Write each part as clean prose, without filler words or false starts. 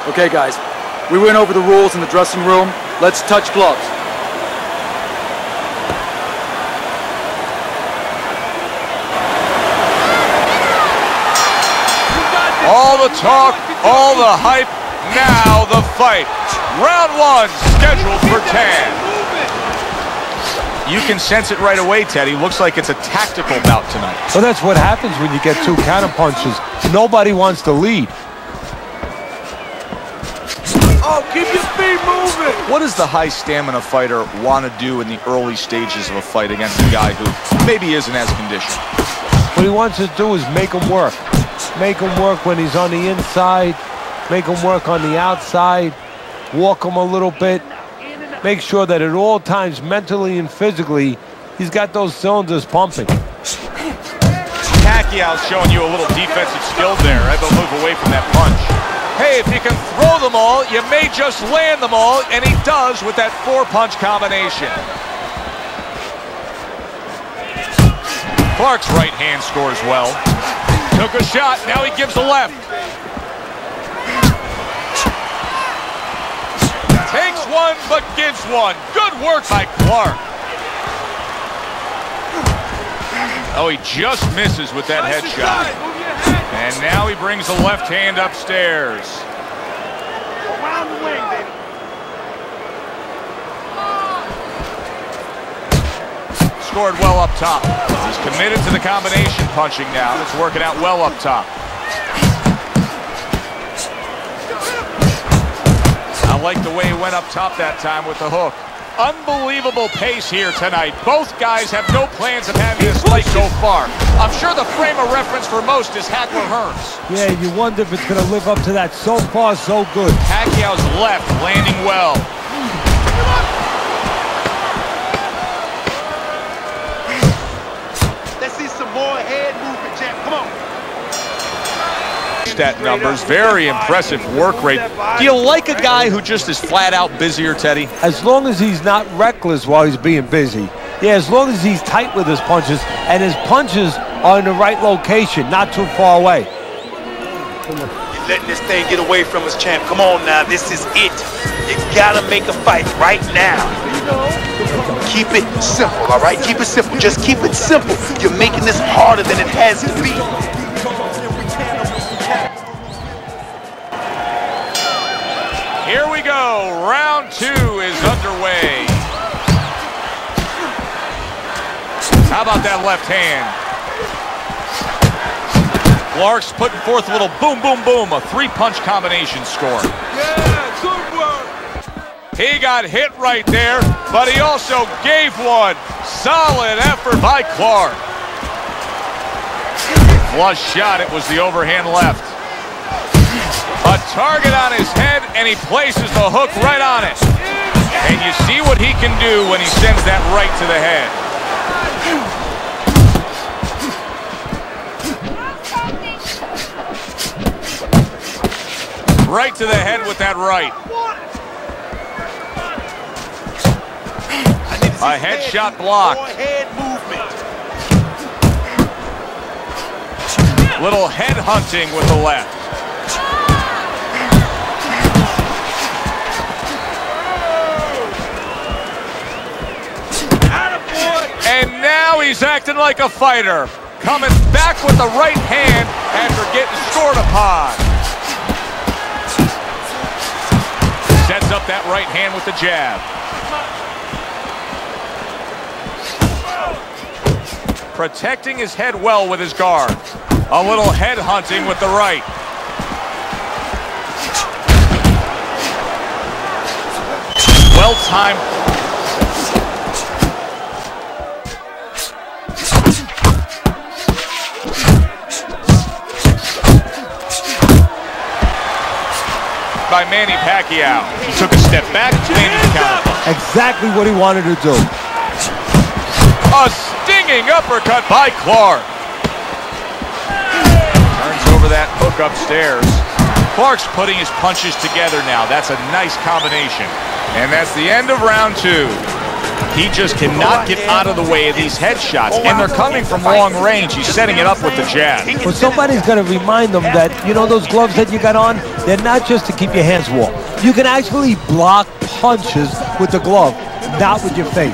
Okay, guys, we went over the rules in the dressing room. Let's touch gloves. All the talk, all the hype, now the fight. Round one, scheduled for 10. You can sense it right away, Teddy. Looks like it's a tactical bout tonight. Well, that's what happens when you get two counter punches. Nobody wants to lead. Oh, keep your feet moving. What does the high stamina fighter want to do in the early stages of a fight against a guy who maybe isn't as conditioned? What he wants to do is make him work. Make him work when he's on the inside. Make him work on the outside. Walk him a little bit. Make sure that at all times, mentally and physically, he's got those cylinders pumping. Pacquiao's showing you a little defensive skill there. Able to move away from that punch. Hey, if you can throw them all, you may just land them all, and he does with that four-punch combination. Clark's right hand scores well. Took a shot, now he gives the left. Takes one, but gives one. Good work by Clark. Oh, he just misses with that headshot. And now he brings the left hand upstairs. Around the wing, baby. Scored well up top. He's committed to the combination punching now. It's working out well up top. I like the way he went up top that time with the hook. Unbelievable pace here tonight. Both guys have no plans of having this fight go far. I'm sure the frame of reference for most is Hackler Hearns. Yeah, you wonder if it's going to live up to that. So far, so good. Pacquiao's left landing well. Let's see some more head movement, champ. Come on. Stat numbers, very impressive work rate. Do you like a guy who just is flat out busier, Teddy? As long as he's not reckless while he's being busy. Yeah, as long as he's tight with his punches, and his punches are in the right location, not too far away. You're letting this thing get away from us, champ. Come on now, this is it. You gotta make a fight right now. Keep it simple, all right? Keep it simple. Just keep it simple. You're making this harder than it has to be. Here we go. Round two is underway. How about that left hand? Clark's putting forth a little boom, boom, boom. A three-punch combination score. Yeah, good work. He got hit right there, but he also gave one. Solid effort by Clark. Flush shot. It was the overhand left. A target on his head, and he places the hook right on it. And you see what he can do when he sends that right to the head. Right to the head with that right. A headshot blocked. Little head hunting with the left. And now he's acting like a fighter. Coming back with the right hand after getting scored upon. Sets up that right hand with the jab. Protecting his head well with his guard. A little head hunting with the right. Well timed. By Manny Pacquiao. He took a step back, landed the counterpunch. Exactly what he wanted to do. A stinging uppercut by Clark. Turns over that hook upstairs. Clark's putting his punches together now. That's a nice combination. And that's the end of round two. He just cannot get out of the way of these headshots, and they're coming from long range. He's setting it up with the jab. Well, somebody's got to remind them that, you know, those gloves that you got on, they're not just to keep your hands warm. You can actually block punches with the glove, not with your face.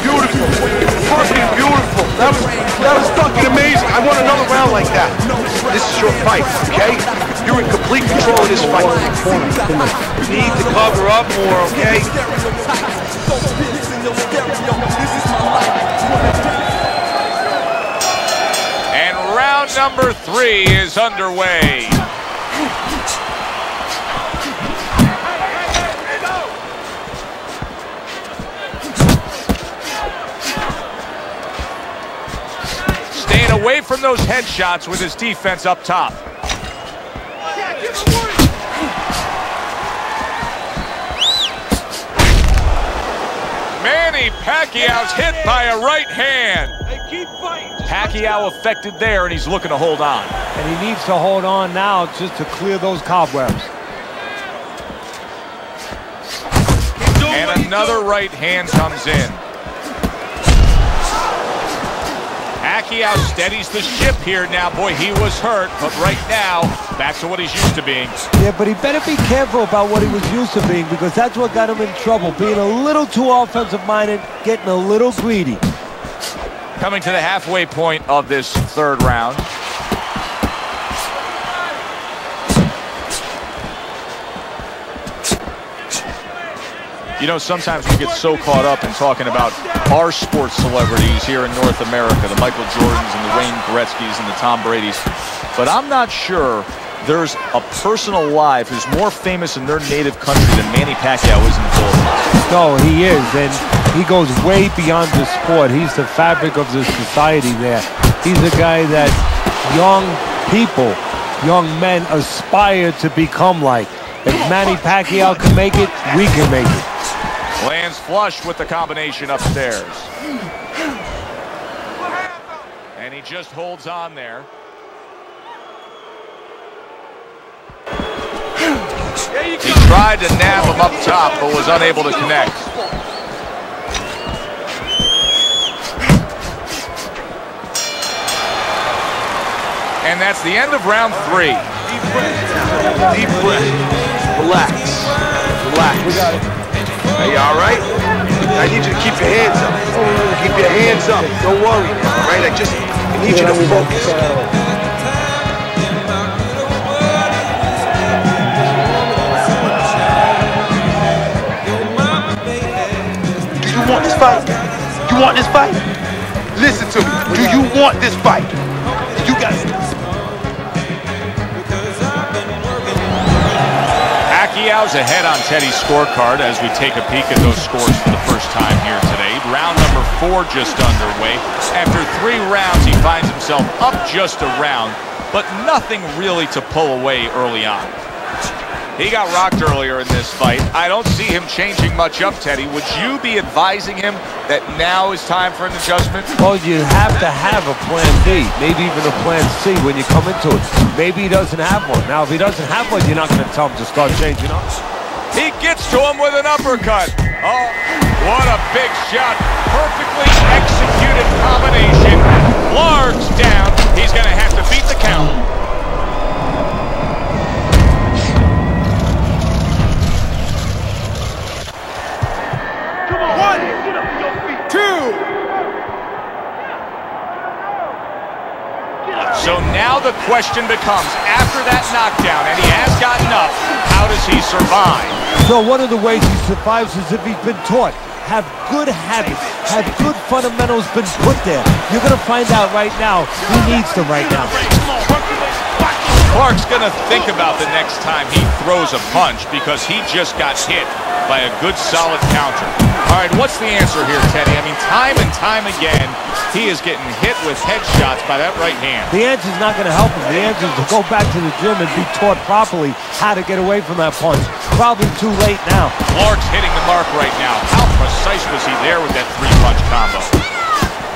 Beautiful. Fucking beautiful. That was fucking amazing. I want another round like that. This is your fight, okay? You're in complete control of this fight. You need to cover up more, okay? And round number 3 is underway. Staying away from those headshots with his defense up top. Manny Pacquiao's hit by a right hand. Pacquiao affected there, and he's looking to hold on. And he needs to hold on now just to clear those cobwebs. And another right hand comes in. Pacquiao steadies the ship here now. Boy, he was hurt, but right now, back to what he's used to being. Yeah, but he better be careful about what he was used to being, because that's what got him in trouble. Being a little too offensive-minded, getting a little greedy. Coming to the halfway point of this 3rd round. You know, sometimes we get so caught up in talking about our sports celebrities here in North America, the Michael Jordans and the Wayne Gretzkys and the Tom Bradys. But I'm not sure there's a person alive who's more famous in their native country than Manny Pacquiao is in the Philippines. No, he is, and he goes way beyond the sport. He's the fabric of the society there. He's a guy that young people, young men aspire to become like. If Manny Pacquiao can make it, we can make it. Lands flush with the combination upstairs. And he just holds on there. He tried to nab him up top, but was unable to connect. And that's the end of round 3. Deep breath. Deep breath. Relax. Relax. We got it. Are you all right? I need you to keep your hands up. Keep your hands up. Don't worry. All right? I need you to focus. Do you want this fight? You want this fight? Listen to me. Do you want this fight? You got it. Pacquiao's ahead on Teddy's scorecard as we take a peek at those scores for the first time here today. Round number 4 just underway. After 3 rounds, he finds himself up just a round, but nothing really to pull away early on. He got rocked earlier in this fight. I don't see him changing much up, Teddy. Would you be advising him that now is time for an adjustment? Well, you have to have a plan B, maybe even a plan C when you come into it. Maybe he doesn't have one. Now, if he doesn't have one, you're not going to tell him to start changing up. He gets to him with an uppercut. Oh, what a big shot. Perfectly executed combination. Largs down. He's going to have to beat the count. So now the question becomes, after that knockdown, and he has gotten up, how does he survive? So one of the ways he survives is if he's been taught. Have good habits, have good fundamentals been put there. You're going to find out right now he needs them right now. Clark's going to think about the next time he throws a punch because he just got hit by a good solid counter. All right, what's the answer here, Teddy? I mean, time and time again, he is getting hit with headshots by that right hand. The answer is not going to help him. The answer is to go back to the gym and be taught properly how to get away from that punch. Probably too late now. Clark's hitting the mark right now. How precise was he there with that 3-punch combo?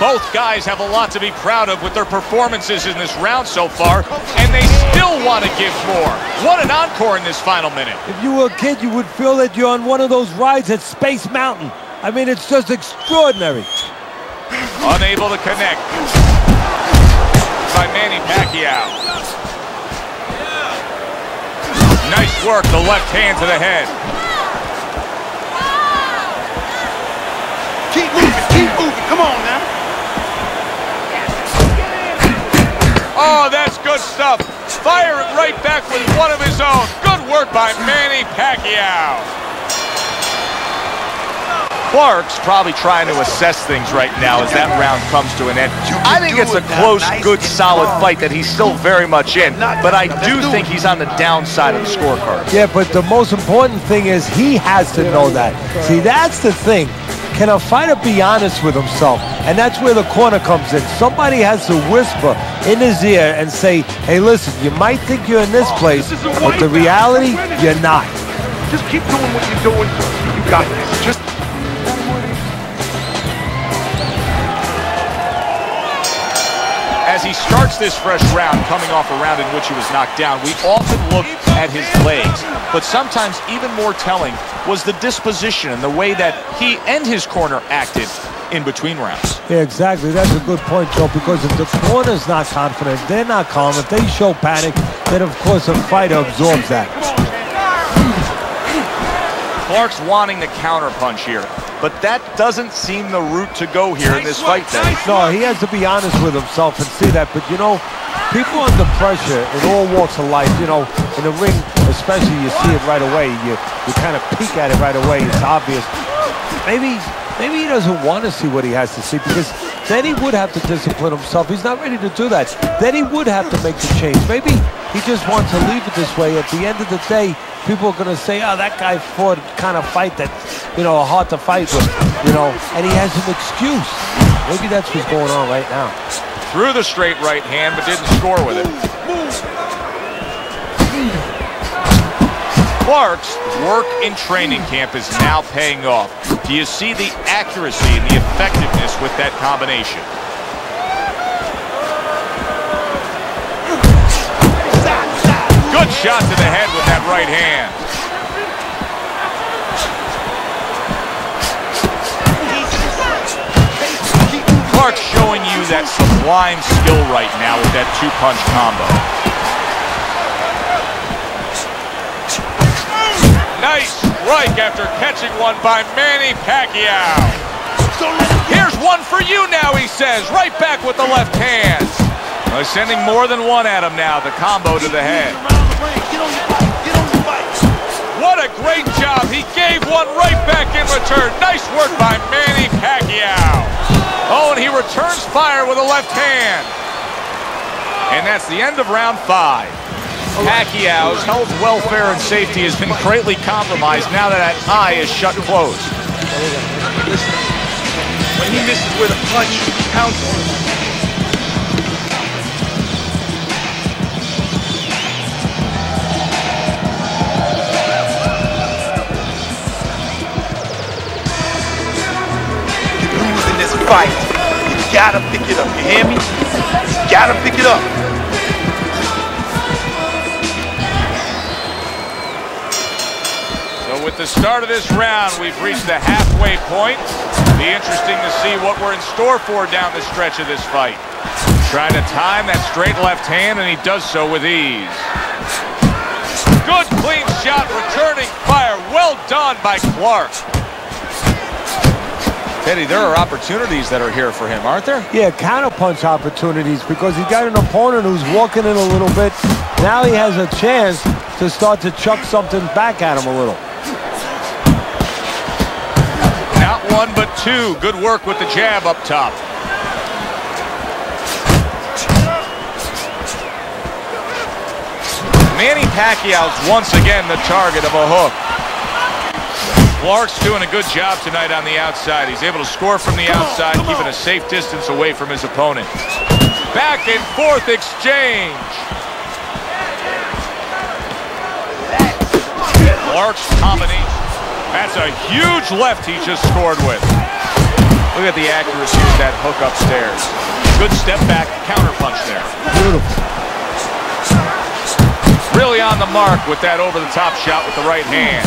Both guys have a lot to be proud of with their performances in this round so far, and they still want to give more. What an encore in this final minute. If you were a kid, you would feel that you're on one of those rides at Space Mountain. I mean, it's just extraordinary. Unable to connect by Manny Pacquiao. Nice work, the left hand to the head. Keep moving, come on now. Oh, that's good stuff. Fire it right back with one of his own. Good work by Manny Pacquiao. Clark's probably trying to assess things right now as that round comes to an end. I think it's a close, good, solid fight that he's still very much in, but I do think he's on the downside of the scorecard. Yeah, but the most important thing is he has to know that. See, that's the thing. Can a fighter be honest with himself? And that's where the corner comes in. Somebody has to whisper in his ear and say, hey, listen, you might think you're in this place, but the reality, you're not. Just keep doing what you're doing. You got this. Just as he starts this fresh round, coming off a round in which he was knocked down, we often look at his legs, but sometimes even more telling was the disposition and the way that he and his corner acted in between rounds. Yeah, exactly. That's a good point, Joe, because if the corner's not confident, they're not calm, if they show panic, then of course a fighter absorbs that. Clark's wanting the counterpunch here, but that doesn't seem the route to go here in this fight then. No, he has to be honest with himself and see that. But, you know, people under pressure in all walks of life, you know, in the ring especially, you see it right away. You kind of peek at it right away. It's obvious. Maybe he doesn't want to see what he has to see, because then he would have to discipline himself. He's not ready to do that. Then he would have to make the change. Maybe he just wants to leave it this way. At the end of the day, people are going to say, oh, that guy fought kind of fight that, you know, hard to fight with, you know, and he has an excuse. Maybe that's what's going on right now. Threw the straight right hand, but didn't score with it. Clark's work in training camp is now paying off. Do you see the accuracy and the effectiveness with that combination? Good shot to the head with that right hand. Clark's showing you that sublime skill right now with that two-punch combo. Nice strike after catching one by Manny Pacquiao. Here's one for you now, he says, right back with the left hand. Well, sending more than one at him now, the combo to the head. What a great job. He gave one right back in return. Nice work by Manny Pacquiao. Oh, and he returns fire with a left hand. And that's the end of round 5. Pacquiao's health, welfare, and safety has been greatly compromised now that that eye is shut closed. listen. When he misses with a punch, pounce on him. Fight. You gotta pick it up, you hear me? You gotta pick it up. So with the start of this round, we've reached the halfway point. Be interesting to see what we're in store for down the stretch of this fight. Trying to time that straight left hand, and he does so with ease. Good clean shot, returning fire. Well done by Clark. Teddy, there are opportunities that are here for him, aren't there? Yeah, counterpunch opportunities, because he's got an opponent who's walking in a little bit. Now he has a chance to start to chuck something back at him a little. Not one, but two. Good work with the jab up top. Manny Pacquiao's once again the target of a hook. Clark's doing a good job tonight on the outside. He's able to score from the outside, keeping a safe distance away from his opponent. Back and forth exchange. Clark's combination. That's a huge left he just scored with. Look at the accuracy of that hook upstairs. Good step back counter punch there. Beautiful. Really on the mark with that over-the-top shot with the right hand.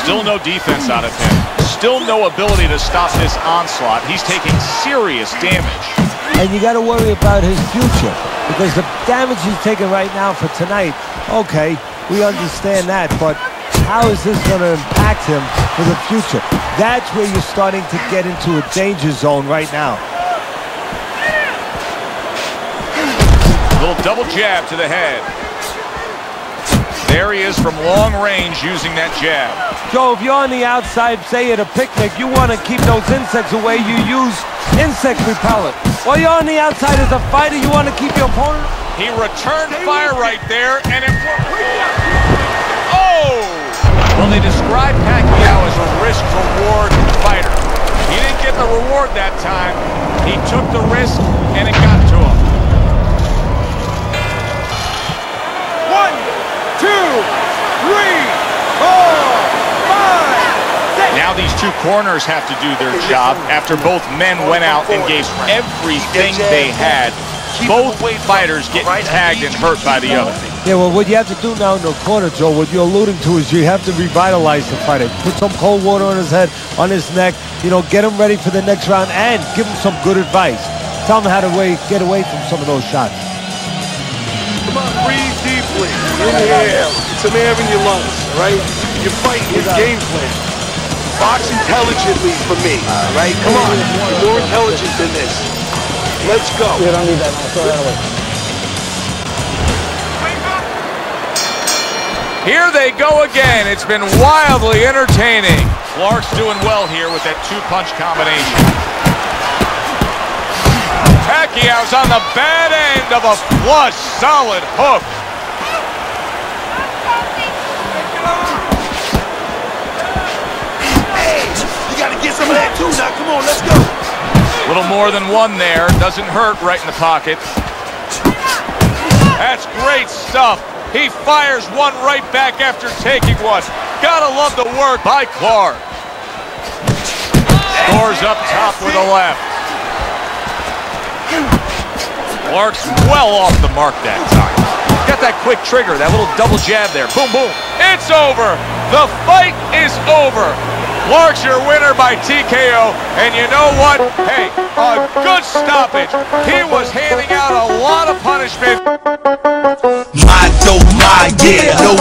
Still no defense out of him. Still no ability to stop this onslaught. He's taking serious damage. And you got to worry about his future, because the damage he's taking right now for tonight, okay, we understand that, but how is this going to impact him for the future? That's where you're starting to get into a danger zone right now. Little double jab to the head. There he is from long range using that jab. Joe, if you're on the outside, say at a picnic, you want to keep those insects away, you use insect repellent. While you're on the outside as a fighter, you want to keep your opponent... He returned fire right there, and it... Oh! Well, they describe Pacquiao as a risk-reward fighter. He didn't get the reward that time. He took the risk, and it got to him. 1, 2, 3, 4, 5, 6. Now these two corners have to do their job after both men went out and gave everything they had. Both fighters getting tagged and hurt by the other. Yeah, well, what you have to do now in the corner, Joe, what you're alluding to is you have to revitalize the fighter. Put some cold water on his head, on his neck, you know, get him ready for the next round and give him some good advice. Tell him how to get away from some of those shots. Come on, breathe deeply. Inhale. Get some air in your lungs, all right? You're fighting your game plan. Box intelligently for me, all right? Come on. You're more intelligent than this. Let's go. You don't need that. I'll throw that away. Here they go again. It's been wildly entertaining. Clark's doing well here with that two-punch combination. Pacquiao's on the bad end of a flush, solid hook. Hey, you got to get some of that too. Now, come on, let's go. A little more than one there. Doesn't hurt right in the pocket. That's great stuff. He fires one right back after taking one. Gotta love the work by Clark. Scores up top with a left. Clark's well off the mark that time. Got that quick trigger, that little double jab there. Boom, boom. It's over. The fight is over. Clark's your winner by TKO, and you know what? Hey, a good stoppage. He was handing out a lot of punishment. My dough, my yeah, no